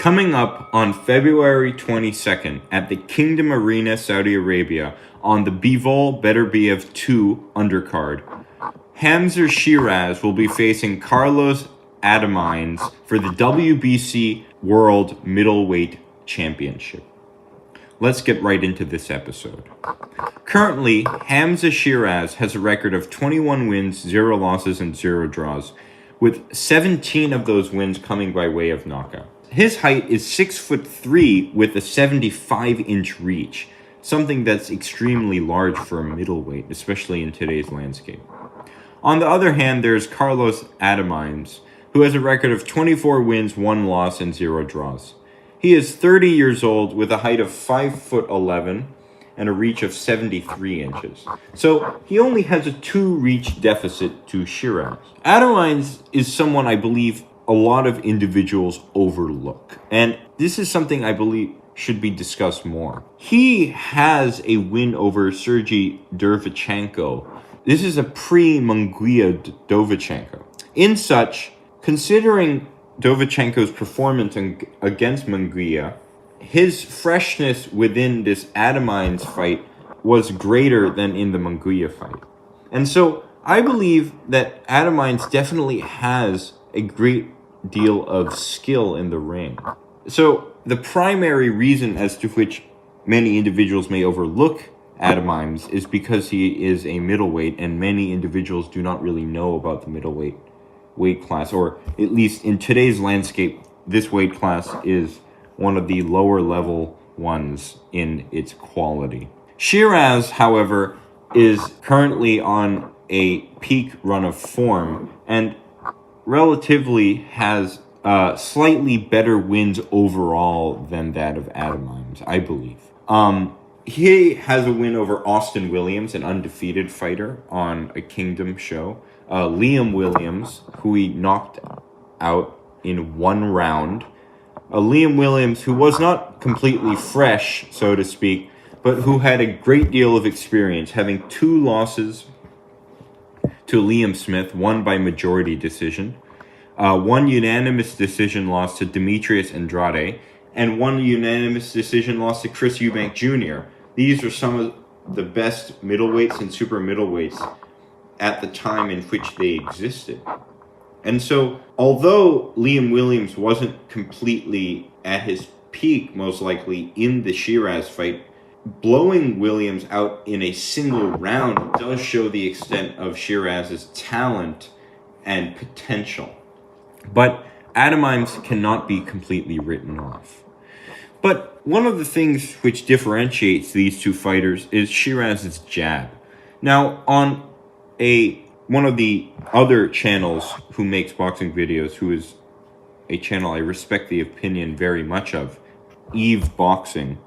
Coming up on February 22nd at the Kingdom Arena, Saudi Arabia, on the Bivol Beterbiev 2 undercard, Hamzah Sheeraz will be facing Carlos Adamines for the WBC World Middleweight Championship. Let's get right into this episode. Currently, Hamzah Sheeraz has a record of 21 wins, 0 losses, and 0 draws, with 17 of those wins coming by way of knockout. His height is 6'3" with a 75-inch reach, something that's extremely large for a middleweight, especially in today's landscape. On the other hand, there's Carlos Adamines, who has a record of 24 wins, 1 loss, and 0 draws. He is 30 years old with a height of 5'11" and a reach of 73 inches. So he only has a 2-reach deficit to Sheeraz. Adamines is someone I believe a lot of individuals overlook. And this is something I believe should be discussed more. He has a win over Sergey Derevchenko. This is a pre-Munguia Dovchenko. In such, considering Dovchenko's performance against Munguia, his freshness within this Adamines fight was greater than in the Munguia fight. And so I believe that Adamines definitely has a great deal of skill in the ring. So the primary reason as to which many individuals may overlook Adamines is because he is a middleweight, and many individuals do not really know about the middleweight weight class, or at least in today's landscape, this weight class is one of the lower level ones in its quality. Sheeraz, however, is currently on a peak run of form and relatively has slightly better wins overall than that of Adamines, I believe. He has a win over Austin Williams, an undefeated fighter on a Kingdom show. Liam Williams, who he knocked out in 1 round. Liam Williams, who was not completely fresh, so to speak, but who had a great deal of experience, having 2 losses to Liam Smith, 1 by majority decision, 1 unanimous decision loss to Demetrius Andrade, and 1 unanimous decision loss to Chris Eubank Jr. These are some of the best middleweights and super middleweights at the time in which they existed. And so, although Liam Williams wasn't completely at his peak, most likely, in the Sheeraz fight, blowing Williams out in a single round does show the extent of Sheeraz's talent and potential. But Adamines cannot be completely written off. But one of the things which differentiates these two fighters is Sheeraz's jab. Now, on one of the other channels who makes boxing videos, who is a channel I respect the opinion very much of, Ev Boxing,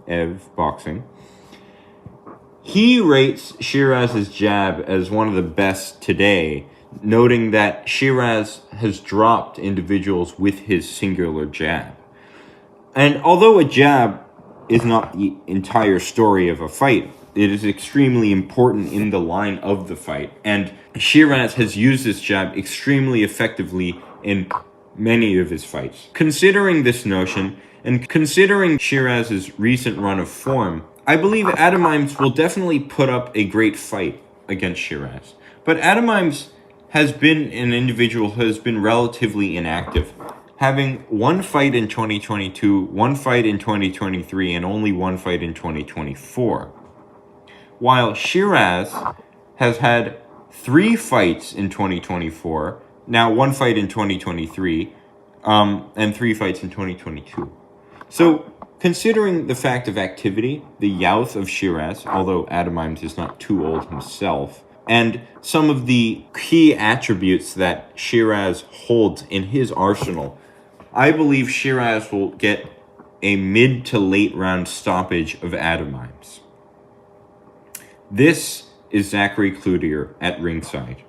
he rates Sheeraz's jab as one of the best today, noting that Sheeraz has dropped individuals with his singular jab. And although a jab is not the entire story of a fight, it is extremely important in the line of the fight. And Sheeraz has used this jab extremely effectively in many of his fights. Considering this notion, and considering Sheeraz's recent run of form, I believe Adamines will definitely put up a great fight against Sheeraz. But Adamines has been an individual who has been relatively inactive, having 1 fight in 2022, 1 fight in 2023, and only 1 fight in 2024. While Sheeraz has had 3 fights in 2024, now 1 fight in 2023, and 3 fights in 2022. So, considering the fact of activity, the youth of Sheeraz, although Adamines is not too old himself, and some of the key attributes that Sheeraz holds in his arsenal, I believe Sheeraz will get a mid to late round stoppage of Adamines. This is Zachary Cloutier at ringside.